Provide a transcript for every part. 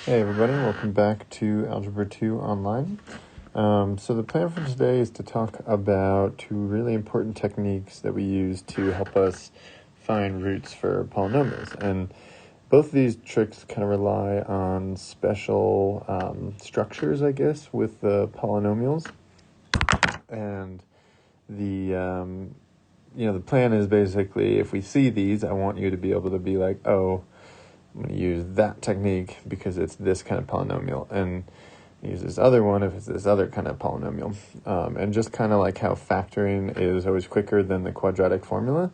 Hey everybody, welcome back to Algebra 2 Online. So the plan for today is to talk about two really important techniques that we use to help us find roots for polynomials. And both of these tricks kind of rely on special structures, I guess, with the polynomials. And the plan is basically, if we see these, I want you to be able to be like, oh, I'm going to use that technique because it's this kind of polynomial, and use this other one if it's this other kind of polynomial. And just kind of like how factoring is always quicker than the quadratic formula.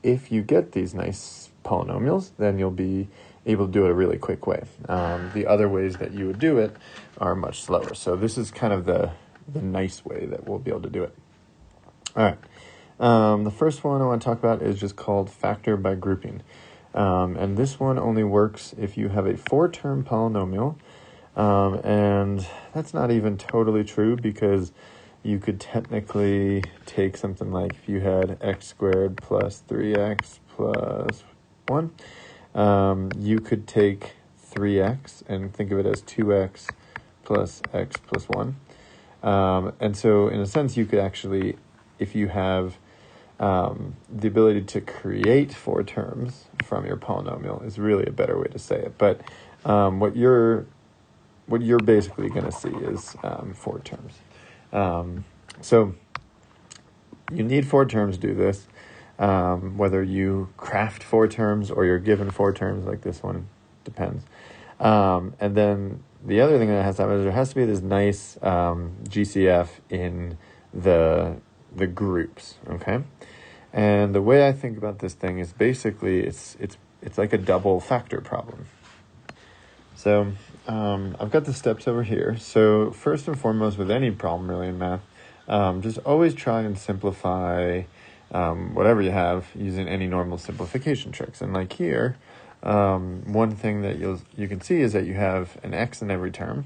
If you get these nice polynomials, then you'll be able to do it a really quick way. The other ways that you would do it are much slower. So this is kind of the nice way that we'll be able to do it. All right. The first one I want to talk about is just called factor by grouping. And this one only works if you have a 4-term polynomial, and that's not even totally true because you could technically take something like if you had x squared plus 3x plus 1, you could take 3x and think of it as 2x plus x plus 1. And so in a sense you could actually, if you have the ability to create 4 terms from your polynomial is really a better way to say it. But what you're basically going to see is 4 terms. So you need 4 terms to do this. Whether you craft 4 terms or you're given 4 terms like this one, depends. And then the other thing that has to happen is there has to be this nice GCF in the groups, okay? And the way I think about this thing is basically it's like a double factor problem. So I've got the steps over here. So first and foremost, with any problem really in math, just always try and simplify whatever you have using any normal simplification tricks. And like here, one thing that you can see is that you have an x in every term,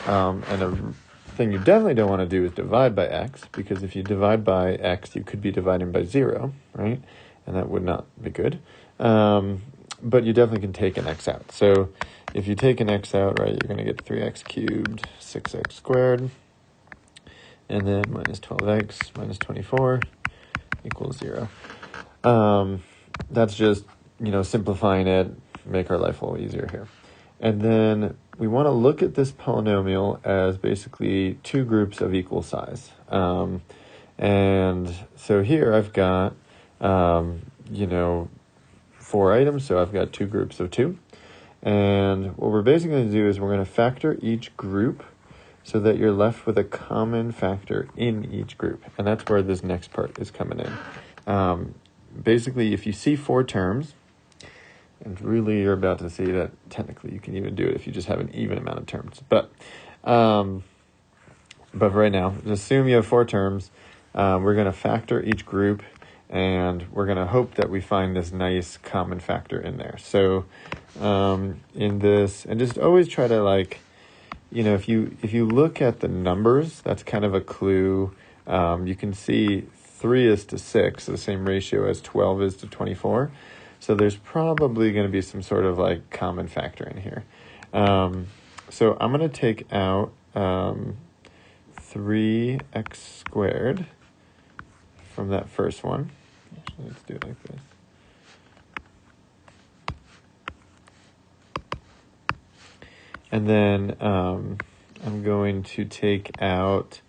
and a thing you definitely don't want to do is divide by x, because if you divide by x, you could be dividing by 0, right? And that would not be good. But you definitely can take an x out. So if you take an x out, right, you're going to get 3x cubed, 6x squared, and then minus 12x minus 24 equals 0. That's just, simplifying it, make our life a little easier here. And then we want to look at this polynomial as basically 2 groups of equal size. And so here I've got, 4 items, so I've got 2 groups of 2. And what we're basically going to do is we're going to factor each group so that you're left with a common factor in each group. And that's where this next part is coming in. Basically, if you see 4 terms, and really you're about to see that technically you can even do it if you just have an even amount of terms. But for right now, just assume you have 4 terms. We're going to factor each group, and we're going to hope that we find this nice common factor in there. So in this, and just always try to if you look at the numbers, that's kind of a clue. You can see 3 is to 6, the same ratio as 12 is to 24. So there's probably going to be some sort of common factor in here. So I'm going to take out 3x squared from that first one. Actually, let's do it like this. And then I'm going to take out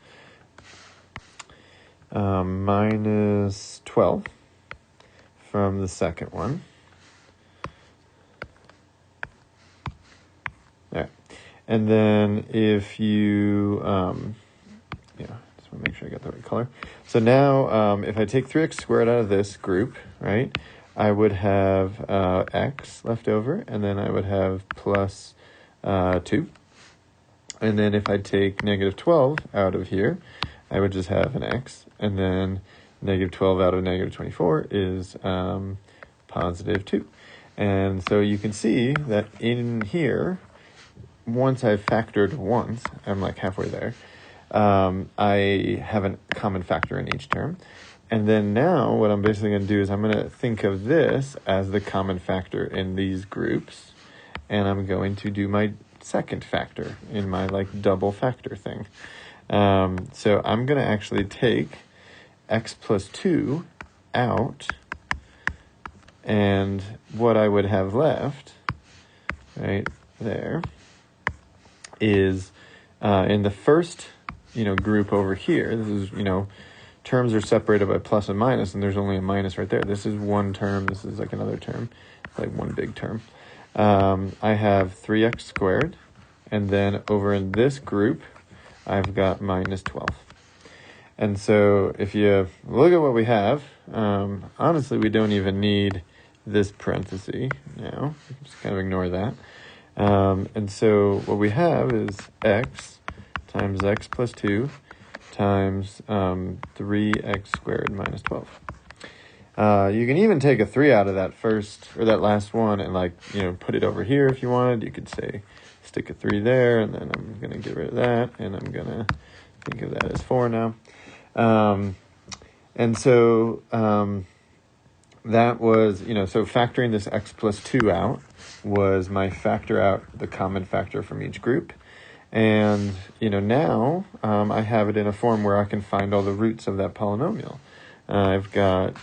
minus 12 from the second one. There. And then if you, just want to make sure I got the right color. So now if I take 3x squared out of this group, right, I would have x left over, and then I would have plus 2. And then if I take negative 12 out of here, I would just have an x, and then negative 12 out of negative 24 is positive 2. And so you can see that in here, once I've factored once, I'm halfway there, I have a common factor in each term. And then now what I'm basically going to do is I'm going to think of this as the common factor in these groups. and I'm going to do my second factor in my like double factor thing. So I'm going to actually take x plus 2 out, and what I would have left right there is in the first group over here. This is terms are separated by plus and minus, and there's only a minus right there. This is one term, this is like another term, like one big term. I have 3x squared, and then over in this group I've got minus 12. And so if you look at what we have, honestly we don't even need this parenthesis now. Just kind of ignore that. And so what we have is x times x plus 2 times 3x squared minus 12. You can even take a 3 out of that first, or that last one, and put it over here if you wanted. You could say stick a 3 there, and then I'm going to get rid of that, and I'm going to think of that as 4 now. And so that was, so factoring this x plus 2 out was my factor out the common factor from each group. And, now I have it in a form where I can find all the roots of that polynomial. I've got,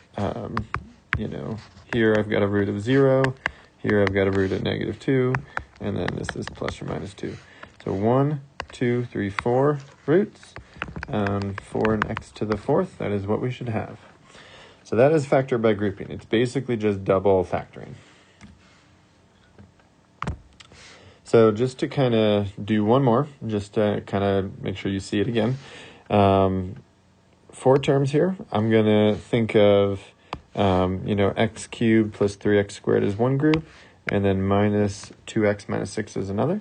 here I've got a root of 0, here I've got a root of negative 2, and then this is plus or minus 2. So 1, 2, 3, 4 roots, 4 and x to the 4th, that is what we should have. So that is factor by grouping. It's basically just double factoring. So just to kind of do one more, just to kind of make sure you see it again. 4 terms here. I'm going to think of, x cubed plus 3x squared as one group, and then minus 2x minus 6 is another.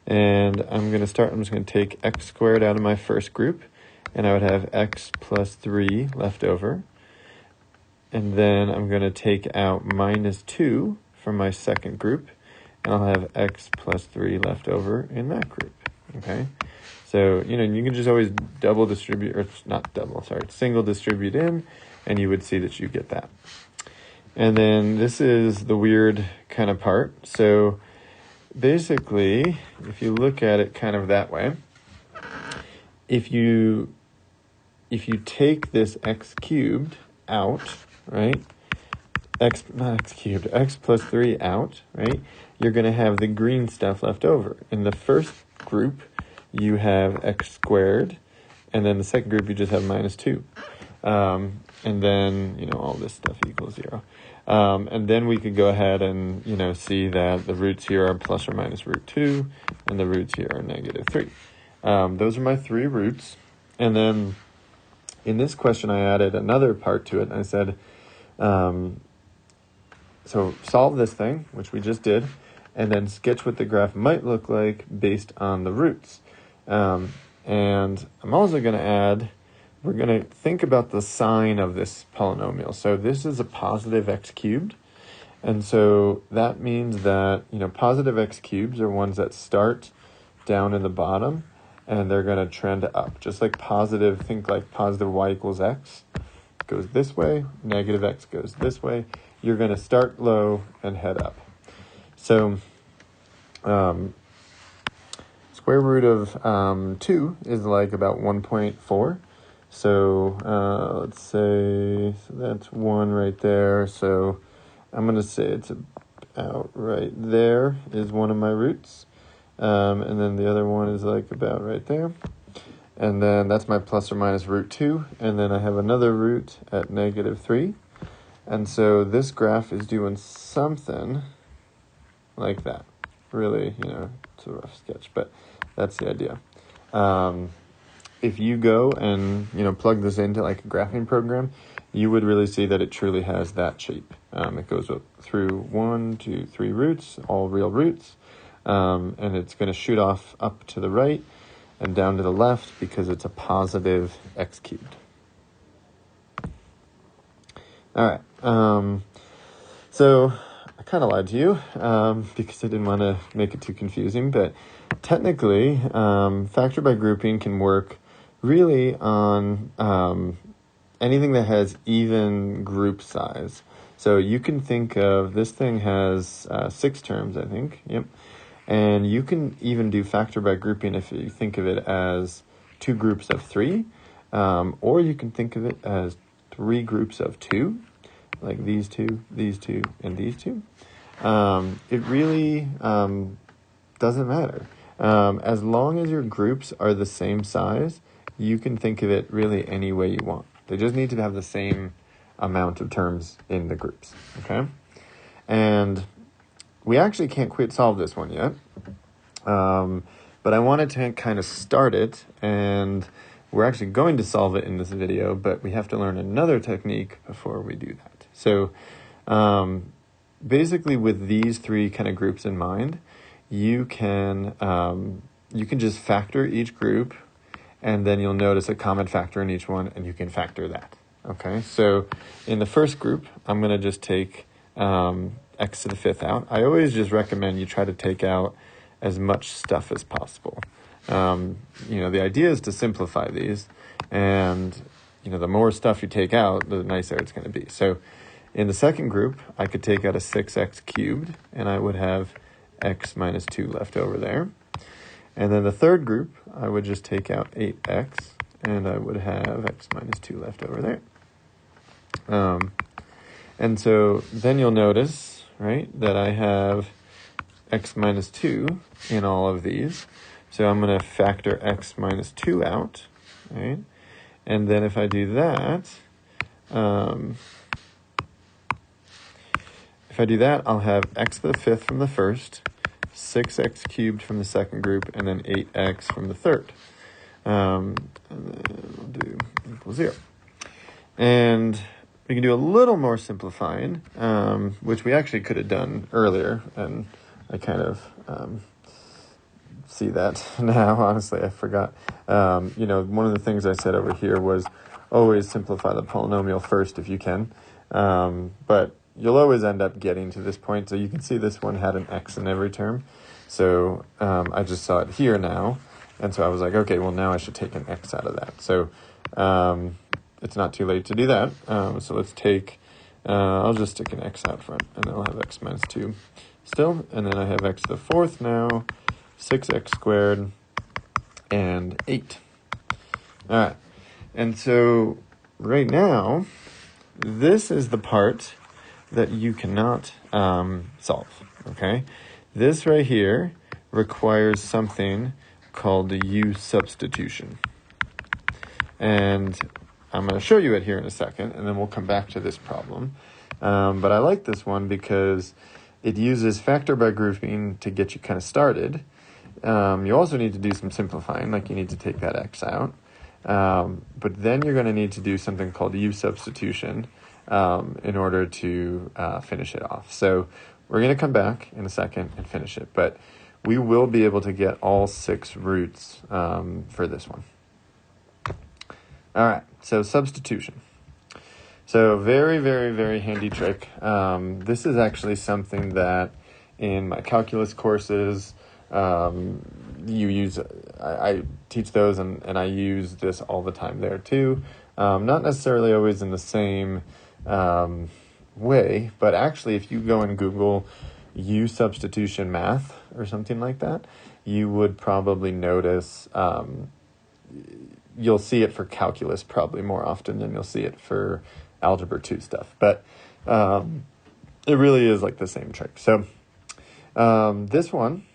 And I'm just going to take x squared out of my first group, and I would have x plus 3 left over. And then I'm going to take out minus 2 from my second group, and I'll have x plus 3 left over in that group, okay? So, you can just always double distribute, or not double, sorry, single distribute in, and you would see that you get that. And then this is the weird kind of part. So basically, if you look at it kind of that way, if you take this x cubed out, right? X plus 3 out, right? You're going to have the green stuff left over. In the first group, you have x squared, and then the second group, you just have minus 2. And then, all this stuff equals 0. And then we could go ahead and, see that the roots here are plus or minus root 2, and the roots here are negative 3. Those are my 3 roots. And then in this question, I added another part to it, and I said, so solve this thing, which we just did, and then sketch what the graph might look like based on the roots. And I'm also going to add, we're going to think about the sign of this polynomial. So this is a positive x cubed. And so that means that, positive x cubes are ones that start down in the bottom, and they're going to trend up. Just like positive, think like positive y equals x goes this way, negative x goes this way. You're going to start low and head up. So square root of 2 is like about 1.4. So let's say, so that's 1 right there. So I'm going to say it's about right there is one of my roots. And then the other one is like about right there. And then that's my plus or minus root 2. And then I have another root at negative 3. And so this graph is doing something like that. Really, it's a rough sketch, but that's the idea. If you go and, plug this into like a graphing program, you would really see that it truly has that shape. It goes through 1, 2, 3 roots, all real roots. And it's going to shoot off up to the right and down to the left because it's a positive x cubed. All right. So I kind of lied to you because I didn't want to make it too confusing, but technically, factor by grouping can work really on anything that has even group size. So you can think of, this thing has 6 terms, I think. Yep. And you can even do factor by grouping if you think of it as 2 groups of 3. Or you can think of it as 3 groups of 2, like these two, and these two. It really doesn't matter. As long as your groups are the same size, you can think of it really any way you want. They just need to have the same amount of terms in the groups, okay? And we actually can't quite solve this one yet, but I wanted to kind of start it, and we're actually going to solve it in this video, but we have to learn another technique before we do that. So basically with these 3 kind of groups in mind, you can just factor each group, and then you'll notice a common factor in each one, and you can factor that. Okay, so in the first group, I'm going to just take x to the 5th out. I always just recommend you try to take out as much stuff as possible. The idea is to simplify these, and the more stuff you take out, the nicer it's going to be. So in the second group, I could take out a 6x cubed, and I would have x minus 2 left over there. And then the third group, I would just take out 8x, and I would have x minus 2 left over there. And so then you'll notice, right, that I have x minus 2 in all of these. So I'm going to factor x minus 2 out, right? And then if I do that, I'll have x to the 5th from the first, 6x cubed from the second group, and then 8x from the third. And then we'll do equals 0. And we can do a little more simplifying, which we actually could have done earlier, and I kind of see that now. Honestly, I forgot. One of the things I said over here was always simplify the polynomial first if you can, but you'll always end up getting to this point. So you can see this one had an x in every term. So I just saw it here now. And so I was like, okay, well, now I should take an x out of that. So it's not too late to do that. So let's take, I'll just stick an x out front, and then I'll have x minus 2 still. And then I have x to the 4th now, 6x squared, and 8. All right. And so right now, this is the part that you cannot solve, okay? This right here requires something called the U-Substitution. And I'm going to show you it here in a second, and then we'll come back to this problem. But I like this one because it uses factor by grouping to get you kind of started. You also need to do some simplifying, like you need to take that x out. But then you're going to need to do something called U-Substitution in order to finish it off. So we're going to come back in a second and finish it. But we will be able to get all 6 roots for this one. All right, so substitution. So very, very, very handy trick. This is actually something that in my calculus courses, you use, I teach those and I use this all the time there too. Not necessarily always in the same way, but actually if you go and Google U-Substitution math or something like that, you would probably notice, you'll see it for calculus probably more often than you'll see it for Algebra 2 stuff. But it really is like the same trick. So this one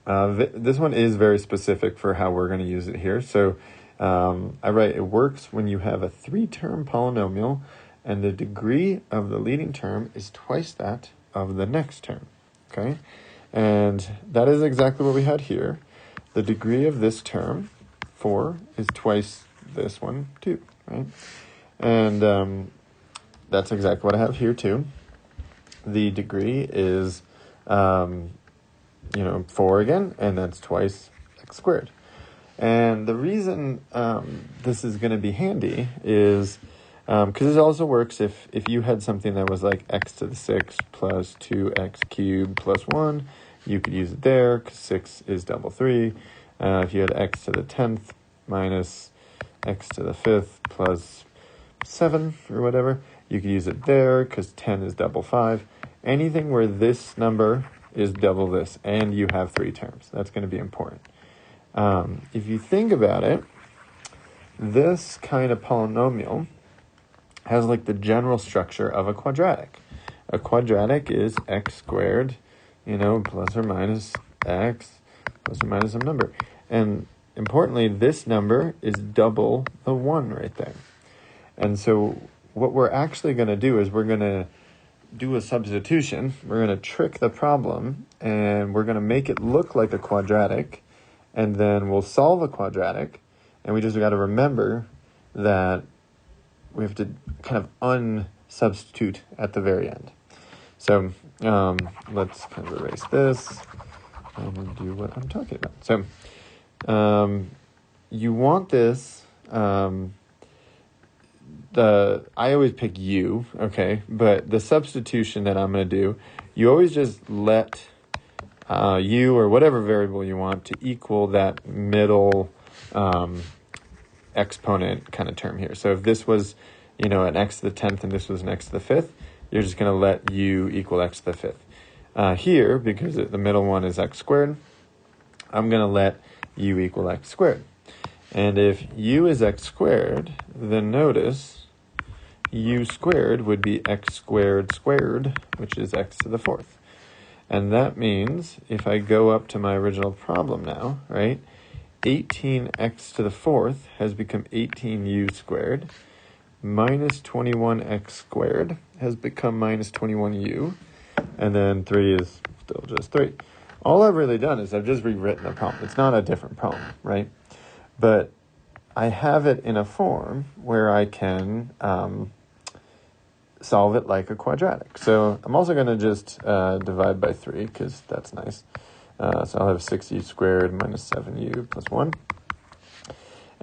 is very specific for how we're going to use it here. So I write, it works when you have a 3-term polynomial and the degree of the leading term is twice that of the next term, okay? And that is exactly what we had here. The degree of this term, 4, is twice this one, 2, right? And that's exactly what I have here too. The degree is, 4 again, and that's twice x squared. And the reason this is going to be handy is because it also works if you had something that was like x to the 6th plus 2x cubed plus 1, you could use it there because 6 is double 3. If you had x to the 10th minus x to the 5th plus 7 or whatever, You could use it there because 10 is double 5. Anything where this number is double this and you have 3 terms. That's going to be important. If you think about it, this kind of polynomial has like the general structure of a quadratic. A quadratic is x squared, plus or minus x, plus or minus some number. And importantly, this number is double the 1 right there. And so what we're actually going to do is we're going to do a substitution. We're going to trick the problem, and we're going to make it look like a quadratic, and then we'll solve a quadratic, and we just got to remember that we have to kind of unsubstitute at the very end. So let's kind of erase this and do what I'm talking about. So you want this, I always pick U, okay? But the substitution that I'm going to do, you always just let U or whatever variable you want to equal that middle exponent kind of term here. So if this was, an x to the 10th and this was an x to the 5th, you're just going to let U equal x to the 5th. Here, because the middle one is x squared, I'm going to let U equal x squared. And if U is x squared, then notice U squared would be x squared squared, which is x to the 4th. And that means if I go up to my original problem now, right, 18x to the 4th has become 18u squared, minus 21x squared has become minus 21u, and then 3 is still just 3. All I've really done is I've just rewritten the problem. It's not a different problem, right? But I have it in a form where I can solve it like a quadratic. So I'm also going to just divide by 3 because that's nice. So I'll have 6u squared minus 7u plus 1.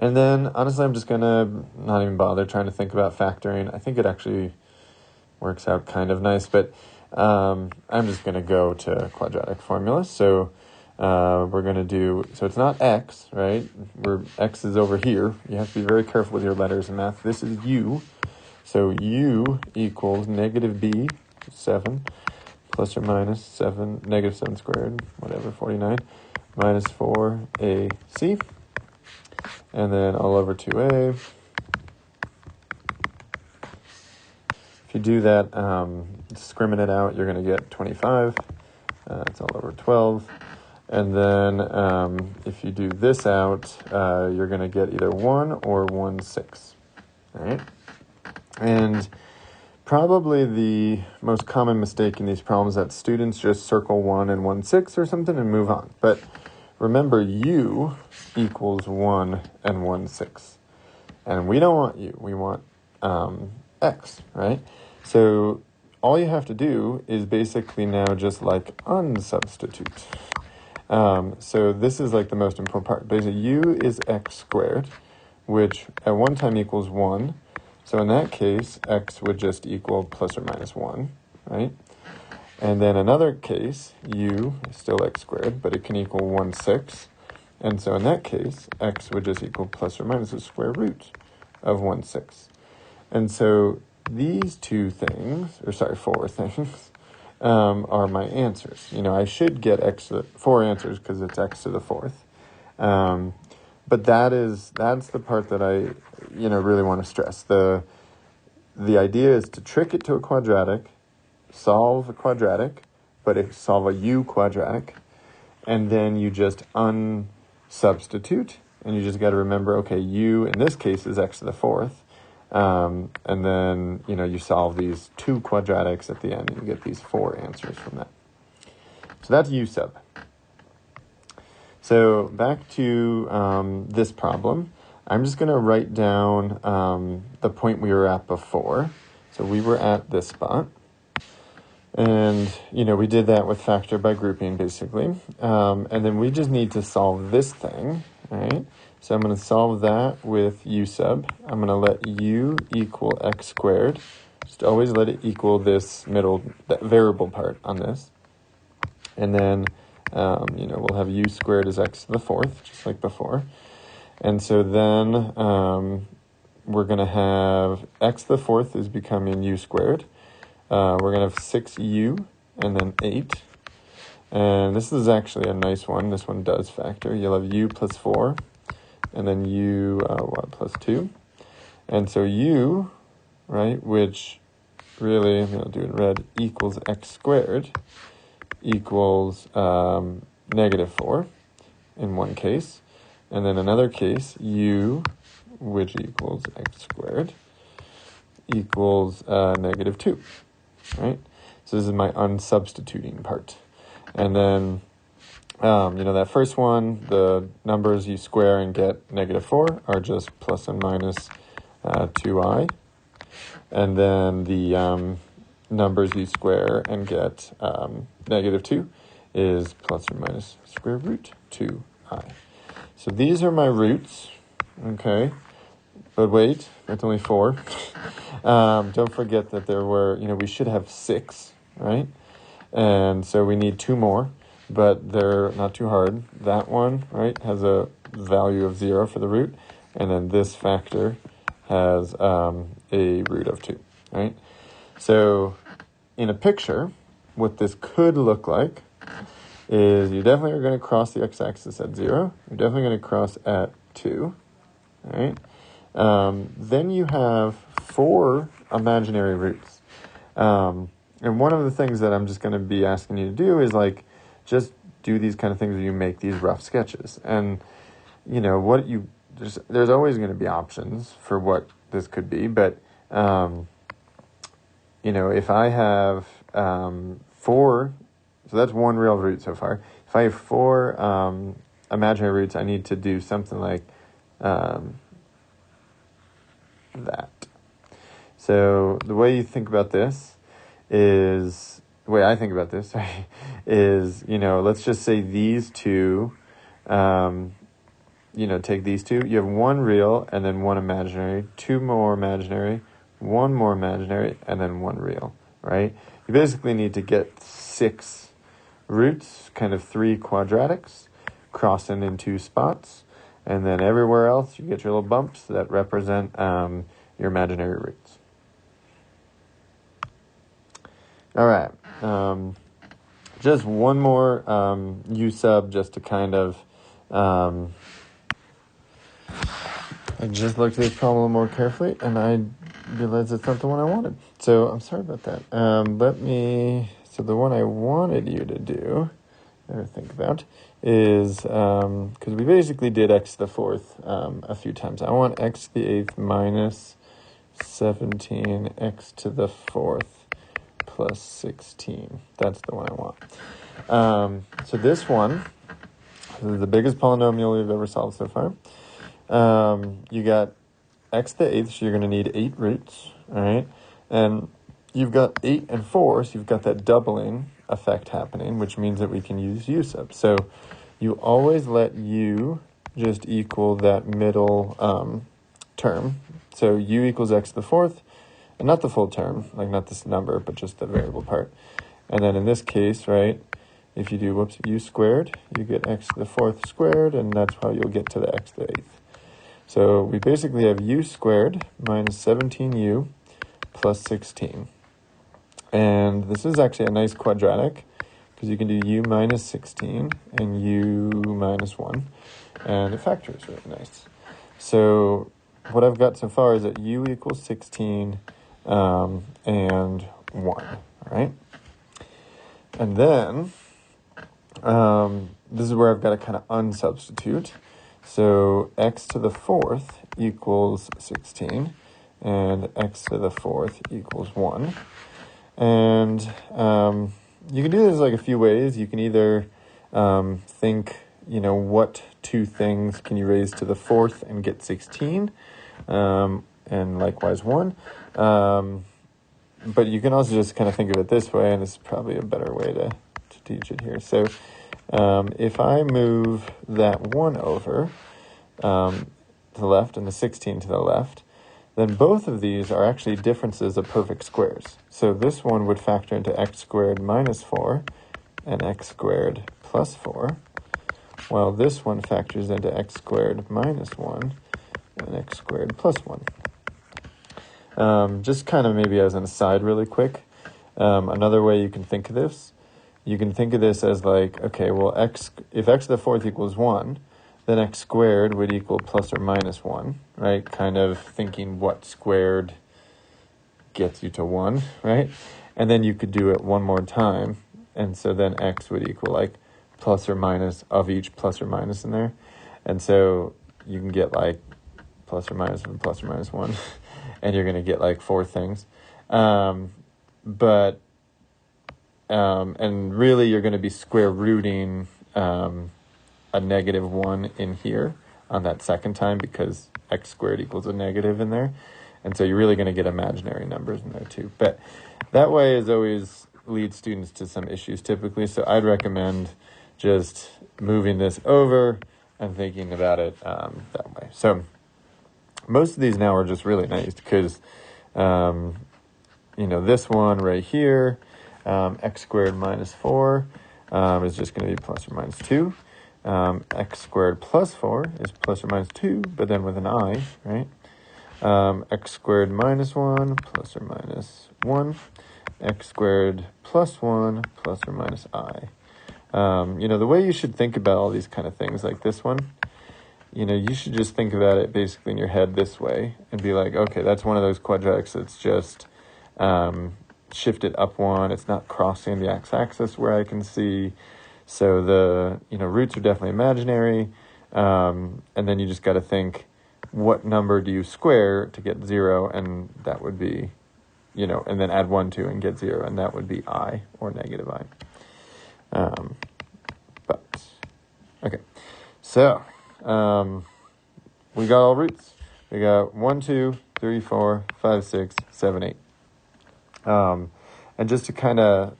And then, honestly, I'm just going to not even bother trying to think about factoring. I think it actually works out kind of nice, but I'm just going to go to quadratic formulas. So we're going to do, so it's not x, right? X is over here. You have to be very careful with your letters in math. This is u. So u equals negative b, 7, plus or minus 7, negative 7 squared, whatever, 49, minus 4ac. And then all over 2a. If you do that, discriminate out, you're going to get 25. It's all over 12. And then if you do this out, you're going to get either 1 or 1/6. All right? And probably the most common mistake in these problems is that students just circle 1 and 1/6 or something and move on. But remember, u equals 1 and 1/6. And we don't want u. We want x, right? So all you have to do is basically now just like unsubstitute. So this is like the most important part. Basically, u is x squared, which at one time equals 1. So in that case, x would just equal plus or minus 1, right? And then another case, u is still x squared, but it can equal 1/6. And so in that case, x would just equal plus or minus the square root of 1/6. And so these 4 things, are my answers. I should get 4 answers because it's x to the 4th. But that's the part that I, really want to stress. The idea is to trick it to a quadratic, solve a quadratic, but solve a u quadratic, and then you just unsubstitute, and you just got to remember, okay, u in this case is x to the 4th, and then, you solve these 2 quadratics at the end, and you get these 4 answers from that. So that's u sub. So back to this problem. I'm just going to write down the point we were at before. So we were at this spot. And, we did that with factor by grouping, basically. And then we just need to solve this thing, right? So I'm going to solve that with u sub. I'm going to let u equal x squared. Just always let it equal this that variable part on this. And then, we'll have u squared as x to the 4th, just like before. And so then we're going to have x to the fourth is becoming u squared. We're going to have 6u and then 8. And this is actually a nice one. This one does factor. You'll have u plus 4 and then u plus 2. And so u, right, which really, I'm going to do it in red, equals x squared equals negative 4 in one case. And then another case, u, which equals x squared, equals negative 2, right? So this is my unsubstituting part. And then, that first one, the numbers you square and get negative 4 are just plus and minus 2i. And then the numbers you square and get negative 2 is plus or minus square root 2i. So these are my roots, okay? But wait, it's only 4. Don't forget that there were, we should have 6, right? And so we need 2 more, but they're not too hard. That one, right, has a value of 0 for the root, and then this factor has a root of 2, right? So in a picture, what this could look like is you definitely are going to cross the x-axis at 0. You're definitely going to cross at 2, right? Then you have 4 imaginary roots. And one of the things that I'm just going to be asking you to do is just do these kind of things where you make these rough sketches. And, there's always going to be options for what this could be. But, if I have 4, so that's 1 real root so far. If I have 4 imaginary roots, I need to do something like that. So the way you think about this is, the way I think about this, is, let's just say these two, take these two. You have 1 real and then 1 imaginary, 2 more imaginary, 1 more imaginary, and then 1 real, right? You basically need to get 6 roots, kind of 3 quadratics, crossing in 2 spots, and then everywhere else you get your little bumps that represent your imaginary roots. All right, just one more U-sub just to kind of, I just looked at this problem a little more carefully and I realized it's not the one I wanted. So I'm sorry about that. So the one I wanted you to do, or think about, is, because we basically did x to the fourth a few times. I want x to the 8th minus 17 x to the 4th plus 16. That's the one I want. So this one, this is the biggest polynomial we've ever solved so far. You got x to the 8th, so you're going to need 8 roots, all right? And you've got 8 and 4, so you've got that doubling effect happening, which means that we can use U-sub. So you always let u just equal that middle term. So u equals x to the 4th, and not the full term, like not this number, but just the variable part. And then in this case, right, if you do, u squared, you get x to the 4th squared, and that's how you'll get to the x to the 8th. So we basically have u squared minus 17u plus 16. And this is actually a nice quadratic, because you can do u minus 16 and u minus 1, and the factor is really nice. So what I've got so far is that u equals 16 and 1, all right? And then this is where I've got to kind of unsubstitute. So x to the 4th equals 16, and x to the 4th equals 1. And you can do this like a few ways. You can either think, what 2 things can you raise to the 4th and get 16, and likewise 1. But you can also just kind of think of it this way, and this is probably a better way to teach it here. So if I move that 1 over to the left and the 16 to the left, then both of these are actually differences of perfect squares. So this one would factor into x squared minus 4 and x squared plus 4, while this one factors into x squared minus 1 and x squared plus 1. Just kind of maybe as an aside really quick, another way you can think of this, you can think of this as like, okay, well, if x to the fourth equals 1, then x squared would equal plus or minus 1, right? Kind of thinking what squared gets you to 1, right? And then you could do it one more time, and so then x would equal like plus or minus of each plus or minus in there. And so you can get like plus or minus and plus or minus 1, and you're going to get like 4 things. And really you're going to be square rooting a negative 1 in here on that second time because x squared equals a negative in there. And so you're really going to get imaginary numbers in there too. But that way is always leads students to some issues typically. So I'd recommend just moving this over and thinking about it that way. So most of these now are just really nice because, this one right here, x squared minus 4 is just going to be plus or minus 2. X squared plus 4 is plus or minus 2, but then with an I, right? X squared minus 1 plus or minus 1. X squared plus 1 plus or minus I. The way you should think about all these kind of things like this one, you should just think about it basically in your head this way and be like, okay, that's one of those quadratics that's just shifted up 1. It's not crossing the x-axis where I can see. So the, roots are definitely imaginary. And then you just got to think, what number do you square to get 0? And that would be, and then add 1 to and get 0. And that would be I or negative I. Okay. So, we got all roots. We got 1, 2, 3, 4, 5, 6, 7, 8. And just to kind of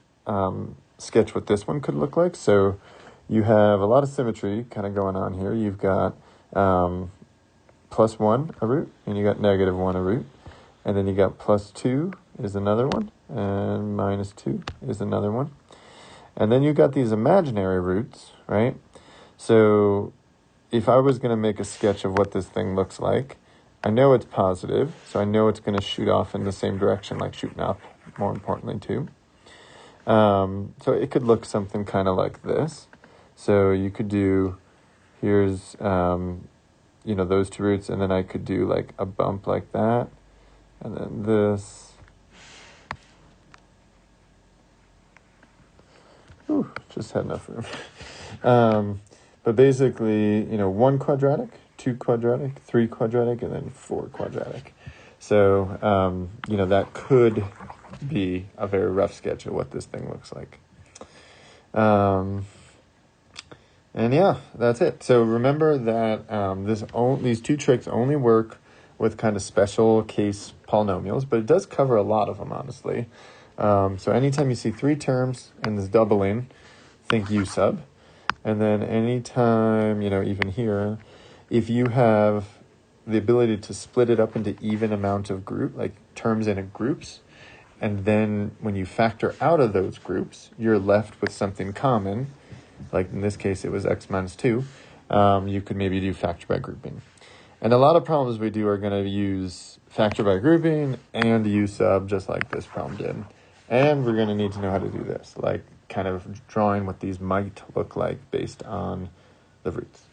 sketch what this one could look like. So you have a lot of symmetry kind of going on here. You've got plus 1 a root, and you got negative 1 a root. And then you got plus 2 is another one, and minus 2 is another one. And then you got these imaginary roots, right? So if I was going to make a sketch of what this thing looks like, I know it's positive, so I know it's going to shoot off in the same direction, like shooting up, more importantly, too. So it could look something kind of like this. So you could do, here's, those 2 roots, and then I could do like a bump like that, and then this. Ooh, just had enough room. But basically, 1 quadratic, 2 quadratic, 3 quadratic, and then 4 quadratic. So, that could be a very rough sketch of what this thing looks like. And yeah, that's it. So remember that these 2 tricks only work with kind of special case polynomials, but it does cover a lot of them, honestly. So anytime you see 3 terms and this doubling, think U-sub. And then anytime, even here, if you have the ability to split it up into even amount of like terms in groups, and then when you factor out of those groups, you're left with something common, like in this case it was x minus 2, you could maybe do factor by grouping. And a lot of problems we do are going to use factor by grouping and U-sub, just like this problem did. And we're going to need to know how to do this, like kind of drawing what these might look like based on the roots.